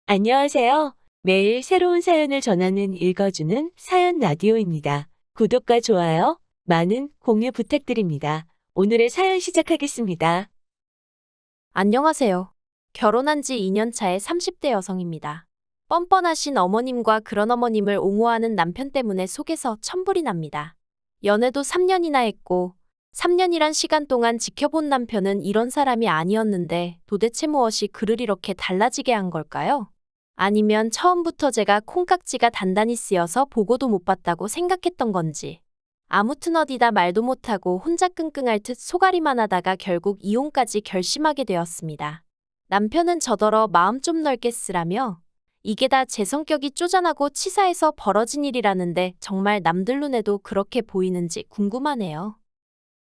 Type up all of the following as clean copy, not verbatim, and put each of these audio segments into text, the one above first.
안녕하세요. 매일 새로운 사연을 전하는 읽어주는 사연 라디오입니다. 구독과 좋아요, 많은 공유 부탁드립니다. 오늘의 사연 시작하겠습니다. 안녕하세요. 결혼한 지 2년 차의 30대 여성입니다. 뻔뻔하신 어머님과 그런 어머님을 옹호하는 남편 때문에 속에서 천불이 납니다. 연애도 3년이나 했고, 3년이란 시간 동안 지켜본 남편은 이런 사람이 아니었는데 도대체 무엇이 그를 이렇게 달라지게 한 걸까요? 아니면 처음부터 제가 콩깍지가 단단히 쓰여서 보고도 못 봤다고 생각했던 건지. 아무튼 어디다 말도 못하고 혼자 끙끙 앓듯 속앓이만 하다가 결국 이혼까지 결심하게 되었습니다. 남편은 저더러 마음 좀 넓게 쓰라며 이게 다 제 성격이 쪼잔하고 치사해서 벌어진 일이라는데 정말 남들 눈에도 그렇게 보이는지 궁금하네요.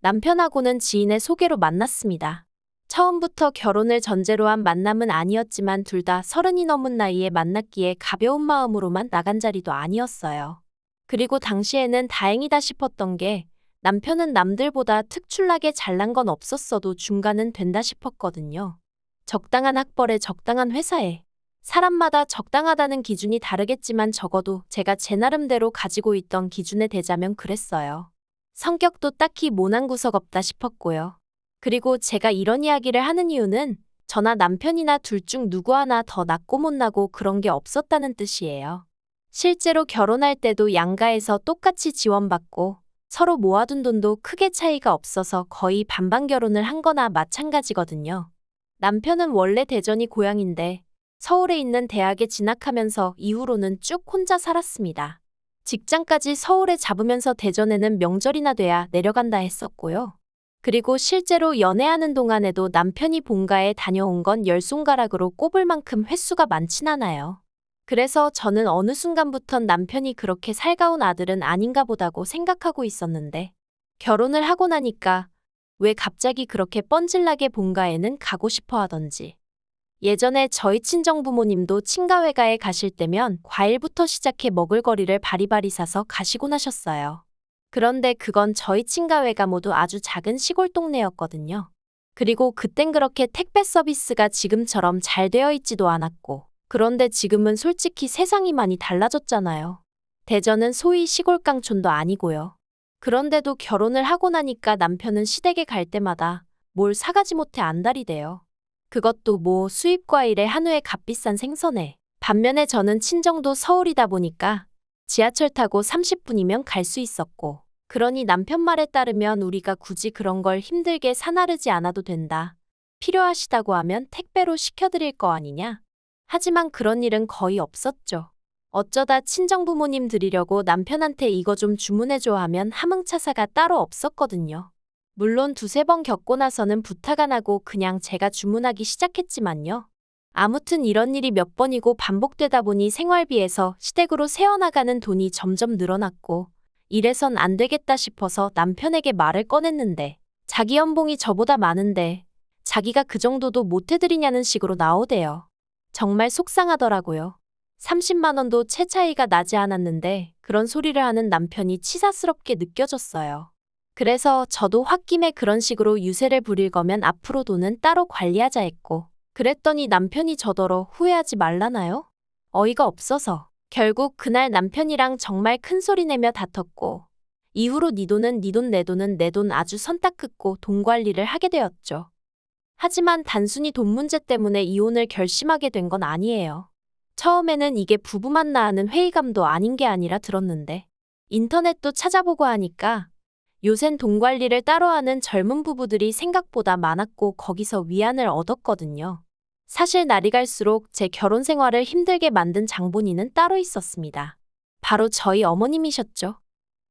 남편하고는 지인의 소개로 만났습니다. 처음부터 결혼을 전제로 한 만남은 아니었지만 둘 다 30이 넘은 나이에 만났기에 가벼운 마음으로만 나간 자리도 아니었어요. 그리고 당시에는 다행이다 싶었던 게 남편은 남들보다 특출나게 잘난 건 없었어도 중간은 된다 싶었거든요. 적당한 학벌에 적당한 회사에 사람마다 적당하다는 기준이 다르겠지만 적어도 제가 제 나름대로 가지고 있던 기준에 대자면 그랬어요. 성격도 딱히 모난 구석 없다 싶었고요. 그리고 제가 이런 이야기를 하는 이유는 저나 남편이나 둘 중 누구 하나 더 낳고 못 나고 그런 게 없었다는 뜻이에요. 실제로 결혼할 때도 양가에서 똑같이 지원받고 서로 모아둔 돈도 크게 차이가 없어서 거의 반반 결혼을 한 거나 마찬가지거든요. 남편은 원래 대전이 고향인데 서울에 있는 대학에 진학하면서 이후로는 쭉 혼자 살았습니다. 직장까지 서울에 잡으면서 대전에는 명절이나 돼야 내려간다 했었고요. 그리고 실제로 연애하는 동안에도 남편이 본가에 다녀온 건 10손가락으로 꼽을 만큼 횟수가 많진 않아요. 그래서 저는 어느 순간부턴 남편이 그렇게 살가운 아들은 아닌가 보다고 생각하고 있었는데 결혼을 하고 나니까 왜 갑자기 그렇게 뻔질나게 본가에는 가고 싶어 하던지. 예전에 저희 친정부모님도 친가회가에 가실 때면 과일부터 시작해 먹을거리를 바리바리 사서 가시곤 하셨어요. 그런데 그건 저희 친가회가 모두 아주 작은 시골 동네였거든요. 그리고 그땐 그렇게 택배 서비스가 지금처럼 잘 되어 있지도 않았고, 그런데 지금은 솔직히 세상이 많이 달라졌잖아요. 대전은 소위 시골 깡촌도 아니고요. 그런데도 결혼을 하고 나니까 남편은 시댁에 갈 때마다 뭘 사가지 못해 안달이 돼요. 그것도 뭐 수입 과일에 한우에 값비싼 생선에. 반면에 저는 친정도 서울이다 보니까 지하철 타고 30분이면 갈 수 있었고, 그러니 남편 말에 따르면 우리가 굳이 그런 걸 힘들게 사나르지 않아도 된다. 필요하시다고 하면 택배로 시켜드릴 거 아니냐? 하지만 그런 일은 거의 없었죠. 어쩌다 친정부모님 드리려고 남편한테 이거 좀 주문해줘 하면 함흥차사가 따로 없었거든요. 물론 두세 번 겪고 나서는 부탁 안 하고 그냥 제가 주문하기 시작했지만요. 아무튼 이런 일이 몇 번이고 반복되다 보니 생활비에서 시댁으로 새어나가는 돈이 점점 늘어났고 이래선 안 되겠다 싶어서 남편에게 말을 꺼냈는데 자기 연봉이 저보다 많은데 자기가 그 정도도 못 해드리냐는 식으로 나오대요. 정말 속상하더라고요. 30만 원도 채 차이가 나지 않았는데 그런 소리를 하는 남편이 치사스럽게 느껴졌어요. 그래서 저도 홧김에 그런 식으로 유세를 부릴 거면 앞으로 돈은 따로 관리하자 했고 그랬더니 남편이 저더러 후회하지 말라나요? 어이가 없어서 결국 그날 남편이랑 정말 큰 소리 내며 다퉜고 이후로 네 돈은 네 돈 내 돈은 내 돈 아주 선 딱 긋고 돈 관리를 하게 되었죠. 하지만 단순히 돈 문제 때문에 이혼을 결심하게 된 건 아니에요. 처음에는 이게 부부만 낳는 회의감도 아닌 게 아니라 들었는데 인터넷도 찾아보고 하니까 요샌 돈 관리를 따로 하는 젊은 부부들이 생각보다 많았고 거기서 위안을 얻었거든요. 사실 날이 갈수록 제 결혼 생활을 힘들게 만든 장본인은 따로 있었습니다. 바로 저희 어머님이셨죠.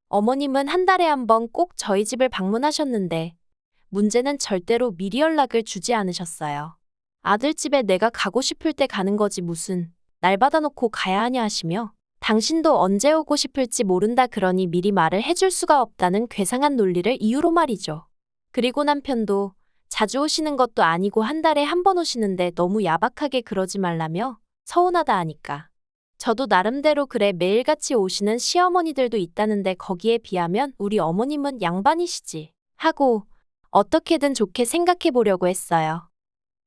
어머님은 한 달에 한 번 꼭 저희 집을 방문하셨는데 문제는 절대로 미리 연락을 주지 않으셨어요. 아들 집에 내가 가고 싶을 때 가는 거지 무슨 날 받아놓고 가야 하냐 하시며 당신도 언제 오고 싶을지 모른다 그러니 미리 말을 해줄 수가 없다는 괴상한 논리를 이유로 말이죠. 그리고 남편도 자주 오시는 것도 아니고 한 달에 한 번 오시는데 너무 야박하게 그러지 말라며 서운하다 하니까. 저도 나름대로 그래 매일같이 오시는 시어머니들도 있다는데 거기에 비하면 우리 어머님은 양반이시지 하고 어떻게든 좋게 생각해 보려고 했어요.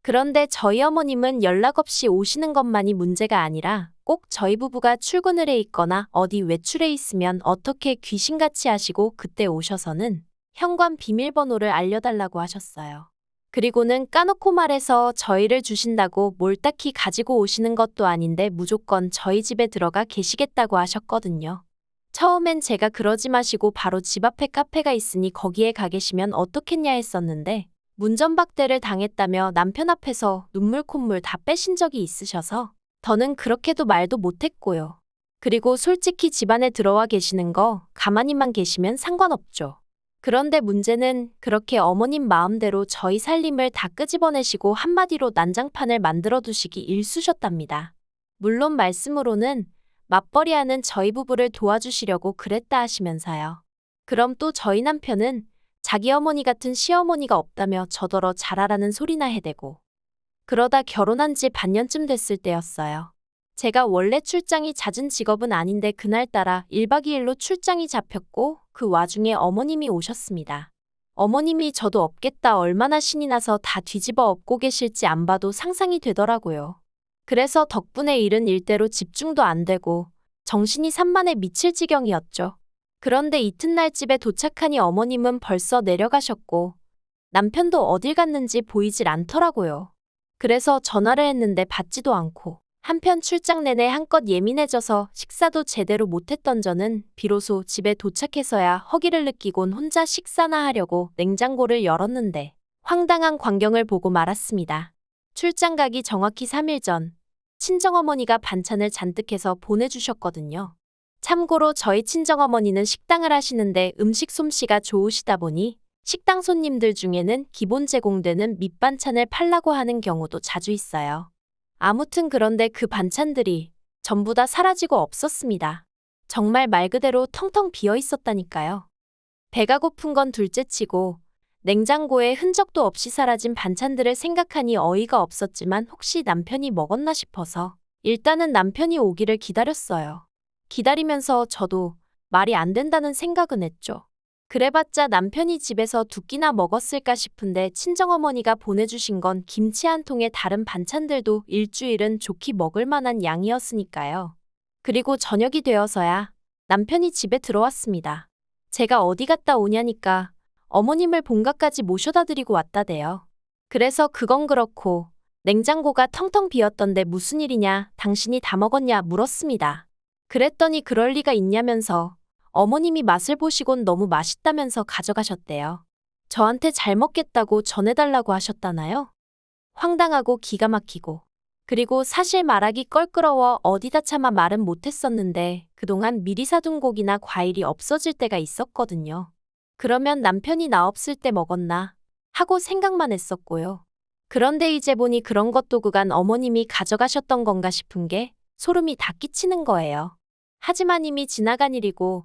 그런데 저희 어머님은 연락 없이 오시는 것만이 문제가 아니라 꼭 저희 부부가 출근을 해 있거나 어디 외출해 있으면 어떻게 귀신같이 하시고 그때 오셔서는 현관 비밀번호를 알려달라고 하셨어요. 그리고는 까놓고 말해서 저희를 주신다고 뭘 딱히 가지고 오시는 것도 아닌데 무조건 저희 집에 들어가 계시겠다고 하셨거든요. 처음엔 제가 그러지 마시고 바로 집 앞에 카페가 있으니 거기에 가 계시면 어떻겠냐 했었는데 문전박대를 당했다며 남편 앞에서 눈물 콧물 다 빼신 적이 있으셔서 더는 그렇게도 말도 못했고요. 그리고 솔직히 집안에 들어와 계시는 거 가만히만 계시면 상관없죠. 그런데 문제는 그렇게 어머님 마음대로 저희 살림을 다 끄집어내시고 한마디로 난장판을 만들어 두시기 일쑤셨답니다. 물론 말씀으로는 맞벌이하는 저희 부부를 도와주시려고 그랬다 하시면서요. 그럼 또 저희 남편은 자기 어머니 같은 시어머니가 없다며 저더러 잘하라는 소리나 해대고 그러다 결혼한 지 반년쯤 됐을 때였어요. 제가 원래 출장이 잦은 직업은 아닌데 그날따라 1박 2일로 출장이 잡혔고 그 와중에 어머님이 오셨습니다. 어머님이 저도 없겠다 얼마나 신이 나서 다 뒤집어 엎고 계실지 안 봐도 상상이 되더라고요. 그래서 덕분에 일은 일대로 집중도 안 되고 정신이 산만해 미칠 지경이었죠. 그런데 이튿날 집에 도착하니 어머님은 벌써 내려가셨고 남편도 어딜 갔는지 보이질 않더라고요. 그래서 전화를 했는데 받지도 않고 한편 출장 내내 한껏 예민해져서 식사도 제대로 못했던 저는 비로소 집에 도착해서야 허기를 느끼곤 혼자 식사나 하려고 냉장고를 열었는데 황당한 광경을 보고 말았습니다. 출장 가기 정확히 3일 전 친정어머니가 반찬을 잔뜩 해서 보내주셨거든요. 참고로 저희 친정어머니는 식당을 하시는데 음식 솜씨가 좋으시다 보니 식당 손님들 중에는 기본 제공되는 밑반찬을 팔라고 하는 경우도 자주 있어요. 아무튼 그런데 그 반찬들이 전부 다 사라지고 없었습니다. 정말 말 그대로 텅텅 비어 있었다니까요. 배가 고픈 건 둘째치고 냉장고에 흔적도 없이 사라진 반찬들을 생각하니 어이가 없었지만 혹시 남편이 먹었나 싶어서 일단은 남편이 오기를 기다렸어요. 기다리면서 저도 말이 안 된다는 생각은 했죠. 그래봤자 남편이 집에서 두 끼나 먹었을까 싶은데 친정어머니가 보내주신 건 김치 한 통에 다른 반찬들도 일주일은 좋게 먹을 만한 양이었으니까요. 그리고 저녁이 되어서야 남편이 집에 들어왔습니다. 제가 어디 갔다 오냐니까 어머님을 본가까지 모셔다 드리고 왔다대요. 그래서 그건 그렇고 냉장고가 텅텅 비었던데 무슨 일이냐, 당신이 다 먹었냐 물었습니다. 그랬더니 그럴 리가 있냐면서 어머님이 맛을 보시곤 너무 맛있다면서 가져가셨대요. 저한테 잘 먹겠다고 전해달라고 하셨다나요? 황당하고 기가 막히고. 그리고 사실 말하기 껄끄러워 어디다 차마 말은 못했었는데 그동안 미리 사둔 고기나 과일이 없어질 때가 있었거든요. 그러면 남편이 나 없을 때 먹었나 하고 생각만 했었고요. 그런데 이제 보니 그런 것도 그간 어머님이 가져가셨던 건가 싶은 게 소름이 다 끼치는 거예요. 하지만 이미 지나간 일이고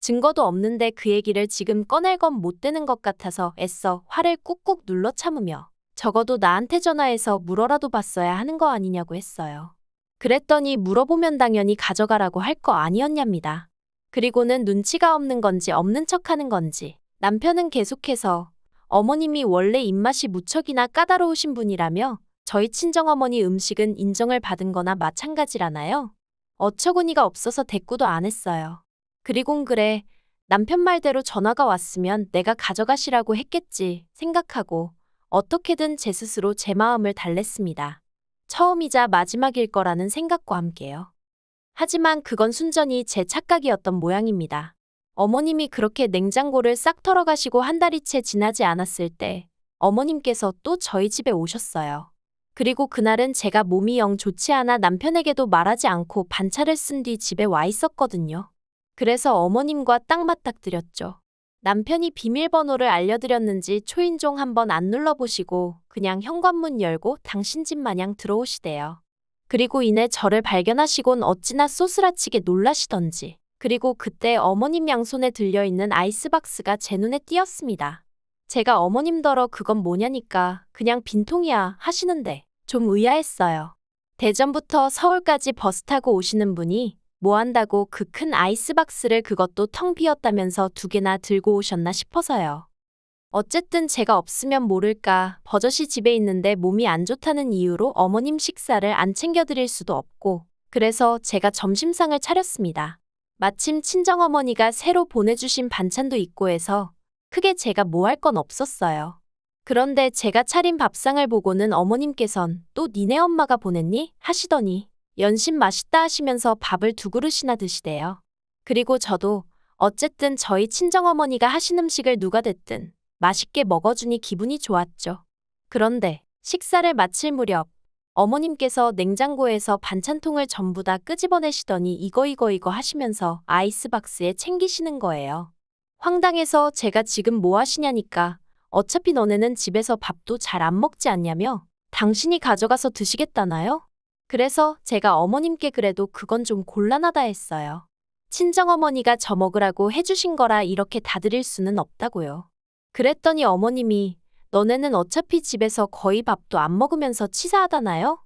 증거도 없는데 그 얘기를 지금 꺼낼 건 못 되는 것 같아서 애써 화를 꾹꾹 눌러 참으며 적어도 나한테 전화해서 물어라도 봤어야 하는 거 아니냐고 했어요. 그랬더니 물어보면 당연히 가져가라고 할 거 아니었냐입니다. 그리고는 눈치가 없는 건지 없는 척하는 건지 남편은 계속해서 어머님이 원래 입맛이 무척이나 까다로우신 분이라며 저희 친정어머니 음식은 인정을 받은 거나 마찬가지라나요? 어처구니가 없어서 대꾸도 안 했어요. 그리곤 그래, 남편 말대로 전화가 왔으면 내가 가져가시라고 했겠지 생각하고 어떻게든 제 스스로 제 마음을 달랬습니다. 처음이자 마지막일 거라는 생각과 함께요. 하지만 그건 순전히 제 착각이었던 모양입니다. 어머님이 그렇게 냉장고를 싹 털어가시고 한 달이 채 지나지 않았을 때 어머님께서 또 저희 집에 오셨어요. 그리고 그날은 제가 몸이 영 좋지 않아 남편에게도 말하지 않고 반차를 쓴 뒤 집에 와 있었거든요. 그래서 어머님과 딱 맞닥뜨렸죠. 남편이 비밀번호를 알려드렸는지 초인종 한번 안 눌러보시고 그냥 현관문 열고 당신 집 마냥 들어오시대요. 그리고 이내 저를 발견하시곤 어찌나 쏘스라치게 놀라시던지. 그리고 그때 어머님 양손에 들려있는 아이스박스가 제 눈에 띄었습니다. 제가 어머님더러 그건 뭐냐니까 그냥 빈통이야 하시는데 좀 의아했어요. 대전부터 서울까지 버스 타고 오시는 분이 뭐 한다고 그 큰 아이스박스를 그것도 텅 비었다면서 2개나 들고 오셨나 싶어서요. 어쨌든 제가 없으면 모를까 버젓이 집에 있는데 몸이 안 좋다는 이유로 어머님 식사를 안 챙겨드릴 수도 없고 그래서 제가 점심상을 차렸습니다. 마침 친정어머니가 새로 보내주신 반찬도 있고 해서 크게 제가 뭐 할 건 없었어요. 그런데 제가 차린 밥상을 보고는 어머님께선 또 니네 엄마가 보냈니? 하시더니 연신 맛있다 하시면서 밥을 2그릇이나 드시대요. 그리고 저도 어쨌든 저희 친정어머니가 하신 음식을 누가 됐든 맛있게 먹어주니 기분이 좋았죠. 그런데 식사를 마칠 무렵 어머님께서 냉장고에서 반찬통을 전부 다 끄집어내시더니 이거 하시면서 아이스박스에 챙기시는 거예요. 황당해서 제가 지금 뭐 하시냐니까 어차피 너네는 집에서 밥도 잘 안 먹지 않냐며 당신이 가져가서 드시겠다나요? 그래서 제가 어머님께 그래도 그건 좀 곤란하다 했어요. 친정어머니가 저 먹으라고 해주신 거라 이렇게 다 드릴 수는 없다고요. 그랬더니 어머님이 너네는 어차피 집에서 거의 밥도 안 먹으면서 치사하다나요?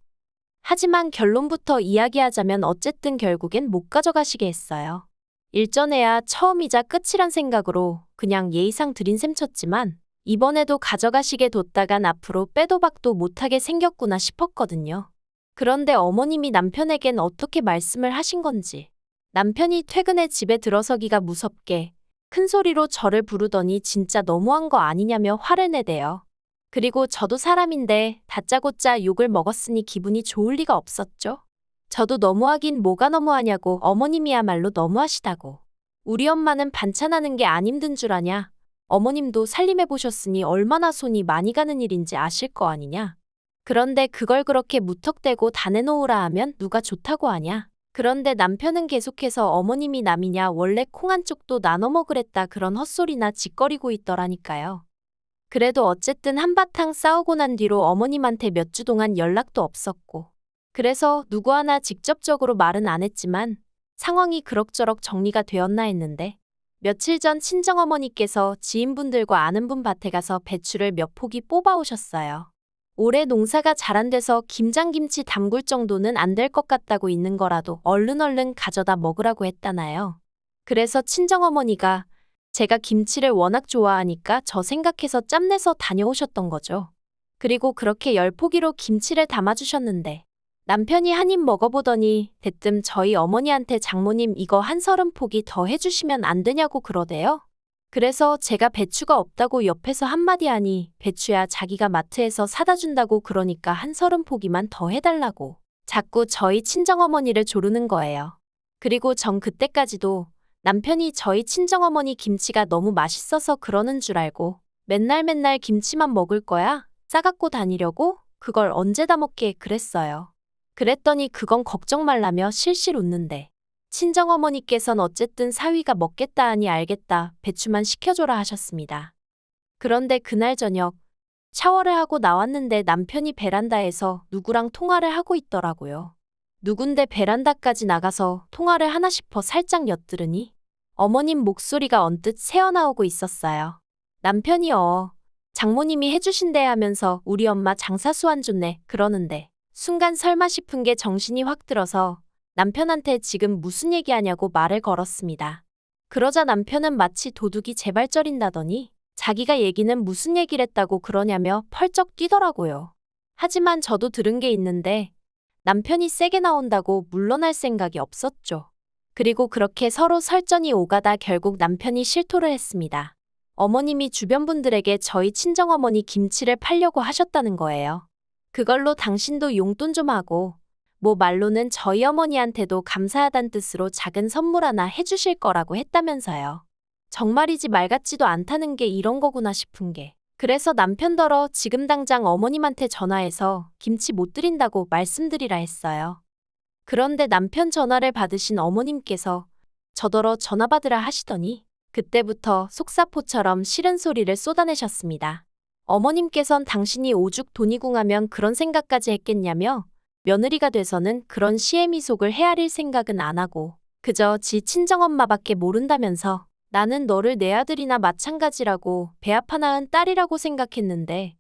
하지만 결론부터 이야기하자면 어쨌든 결국엔 못 가져가시게 했어요. 일전에야 처음이자 끝이란 생각으로 그냥 예의상 드린 셈 쳤지만 이번에도 가져가시게 뒀다간 앞으로 빼도 박도 못하게 생겼구나 싶었거든요. 그런데 어머님이 남편에겐 어떻게 말씀을 하신 건지 남편이 퇴근해 집에 들어서기가 무섭게 큰 소리로 저를 부르더니 진짜 너무한 거 아니냐며 화를 내대요. 그리고 저도 사람인데 다짜고짜 욕을 먹었으니 기분이 좋을 리가 없었죠. 저도 너무하긴 뭐가 너무하냐고 어머님이야말로 너무하시다고. 우리 엄마는 반찬하는 게 안 힘든 줄 아냐. 어머님도 살림해보셨으니 얼마나 손이 많이 가는 일인지 아실 거 아니냐. 그런데 그걸 그렇게 무턱대고 다 내놓으라 하면 누가 좋다고 하냐. 그런데 남편은 계속해서 어머님이 남이냐 원래 콩 한 쪽도 나눠 먹으랬다 그런 헛소리나 짓거리고 있더라니까요. 그래도 어쨌든 한바탕 싸우고 난 뒤로 어머님한테 몇 주 동안 연락도 없었고 그래서 누구 하나 직접적으로 말은 안 했지만 상황이 그럭저럭 정리가 되었나 했는데 며칠 전 친정어머니께서 지인분들과 아는 분 밭에 가서 배추를 몇 포기 뽑아오셨어요. 올해 농사가 잘 안 돼서 김장김치 담글 정도는 안 될 것 같다고 있는 거라도 얼른 가져다 먹으라고 했다나요. 그래서 친정어머니가 제가 김치를 워낙 좋아하니까 저 생각해서 짬내서 다녀오셨던 거죠. 그리고 그렇게 10포기로 김치를 담아주셨는데 남편이 한 입 먹어보더니 대뜸 저희 어머니한테 장모님 이거 한 30포기 더 해주시면 안 되냐고 그러대요. 그래서 제가 배추가 없다고 옆에서 한마디 하니 배추야 자기가 마트에서 사다 준다고 그러니까 한 30포기만 더 해달라고 자꾸 저희 친정어머니를 조르는 거예요. 그리고 전 그때까지도 남편이 저희 친정어머니 김치가 너무 맛있어서 그러는 줄 알고 맨날 김치만 먹을 거야? 싸갖고 다니려고? 그걸 언제 다 먹게 그랬어요. 그랬더니 그건 걱정 말라며 실실 웃는데 친정어머니께선 어쨌든 사위가 먹겠다 하니 알겠다 배추만 시켜줘라 하셨습니다. 그런데 그날 저녁 샤워를 하고 나왔는데 남편이 베란다에서 누구랑 통화를 하고 있더라고요. 누군데 베란다까지 나가서 통화를 하나 싶어 살짝 엿들으니 어머님 목소리가 언뜻 새어나오고 있었어요. 남편이 장모님이 해주신대 하면서 우리 엄마 장사수 안 좋네 그러는데 순간 설마 싶은 게 정신이 확 들어서 남편한테 지금 무슨 얘기하냐고 말을 걸었습니다. 그러자 남편은 마치 도둑이 재발절인다더니 자기가 얘기는 무슨 얘기를 했다고 그러냐며 펄쩍 뛰더라고요. 하지만 저도 들은 게 있는데 남편이 세게 나온다고 물러날 생각이 없었죠. 그리고 그렇게 서로 설전이 오가다 결국 남편이 실토를 했습니다. 어머님이 주변 분들에게 저희 친정어머니 김치를 팔려고 하셨다는 거예요. 그걸로 당신도 용돈 좀 하고 뭐 말로는 저희 어머니한테도 감사하단 뜻으로 작은 선물 하나 해주실 거라고 했다면서요. 정말이지 말 같지도 않다는 게 이런 거구나 싶은 게. 그래서 남편더러 지금 당장 어머님한테 전화해서 김치 못 드린다고 말씀드리라 했어요. 그런데 남편 전화를 받으신 어머님께서 저더러 전화 받으라 하시더니 그때부터 속사포처럼 싫은 소리를 쏟아내셨습니다. 어머님께선 당신이 오죽 돈이 궁하면 그런 생각까지 했겠냐며 며느리가 돼서는 그런 시애미속을 헤아릴 생각은 안 하고 그저 지 친정엄마밖에 모른다면서 나는 너를 내 아들이나 마찬가지라고 배아파 낳은 딸이라고 생각했는데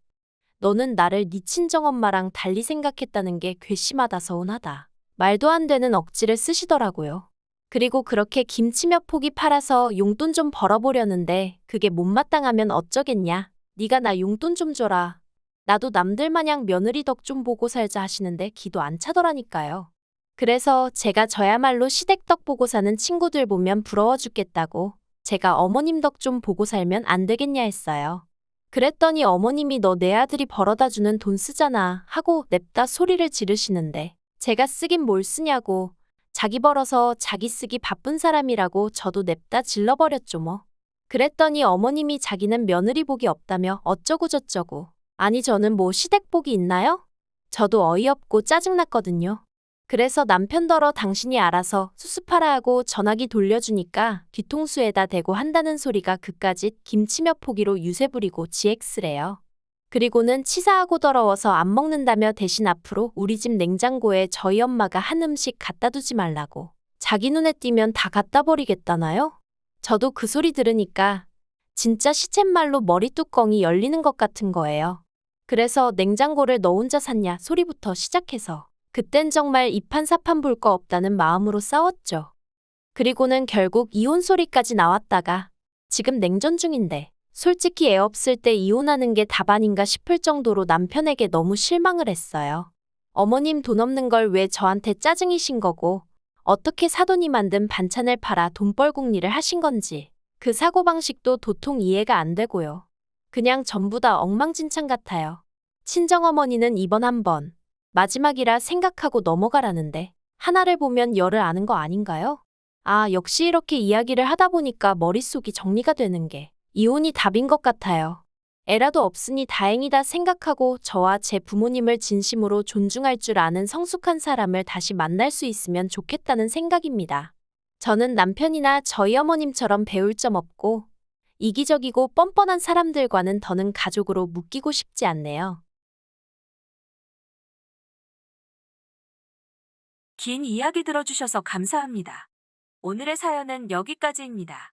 너는 나를 네 친정엄마랑 달리 생각했다는 게 괘씸하다 서운하다. 말도 안 되는 억지를 쓰시더라고요. 그리고 그렇게 김치 몇 포기 팔아서 용돈 좀 벌어보려는데 그게 못마땅하면 어쩌겠냐. 네가 나 용돈 좀 줘라. 나도 남들 마냥 며느리 덕 좀 보고 살자 하시는데 기도 안 차더라니까요. 그래서 제가 저야말로 시댁 덕 보고 사는 친구들 보면 부러워 죽겠다고 제가 어머님 덕 좀 보고 살면 안 되겠냐 했어요. 그랬더니 어머님이 너 내 아들이 벌어다 주는 돈 쓰잖아 하고 냅다 소리를 지르시는데 제가 쓰긴 뭘 쓰냐고 자기 벌어서 자기 쓰기 바쁜 사람이라고 저도 냅다 질러버렸죠 뭐. 그랬더니 어머님이 자기는 며느리 복이 없다며 어쩌고저쩌고. 아니 저는 뭐 시댁 복이 있나요? 저도 어이없고 짜증났거든요. 그래서 남편더러 당신이 알아서 수습하라 하고 전화기 돌려주니까 뒤통수에다 대고 한다는 소리가 그까짓 김치며 포기로 유세 부리고 GX래요. 그리고는 치사하고 더러워서 안 먹는다며 대신 앞으로 우리 집 냉장고에 저희 엄마가 한 음식 갖다 두지 말라고. 자기 눈에 띄면 다 갖다 버리겠다나요? 저도 그 소리 들으니까 진짜 시쳇말로 머리 뚜껑이 열리는 것 같은 거예요. 그래서 냉장고를 너 혼자 샀냐 소리부터 시작해서 그땐 정말 이판사판 볼 거 없다는 마음으로 싸웠죠. 그리고는 결국 이혼 소리까지 나왔다가 지금 냉전 중인데 솔직히 애 없을 때 이혼하는 게 답 아닌가 싶을 정도로 남편에게 너무 실망을 했어요. 어머님 돈 없는 걸 왜 저한테 짜증이신 거고 어떻게 사돈이 만든 반찬을 팔아 돈벌궁리를 하신 건지 그 사고방식도 도통 이해가 안 되고요. 그냥 전부 다 엉망진창 같아요. 친정어머니는 이번 한 번 마지막이라 생각하고 넘어가라는데 하나를 보면 열을 아는 거 아닌가요? 아, 역시 이렇게 이야기를 하다 보니까 머릿속이 정리가 되는 게 이혼이 답인 것 같아요. 애라도 없으니 다행이다 생각하고 저와 제 부모님을 진심으로 존중할 줄 아는 성숙한 사람을 다시 만날 수 있으면 좋겠다는 생각입니다. 저는 남편이나 저희 어머님처럼 배울 점 없고 이기적이고 뻔뻔한 사람들과는 더는 가족으로 묶이고 싶지 않네요. 긴 이야기 들어주셔서 감사합니다. 오늘의 사연은 여기까지입니다.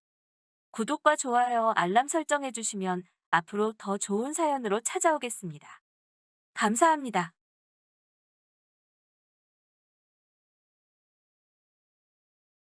구독과 좋아요, 알람 설정해주시면 앞으로 더 좋은 사연으로 찾아오겠습니다. 감사합니다.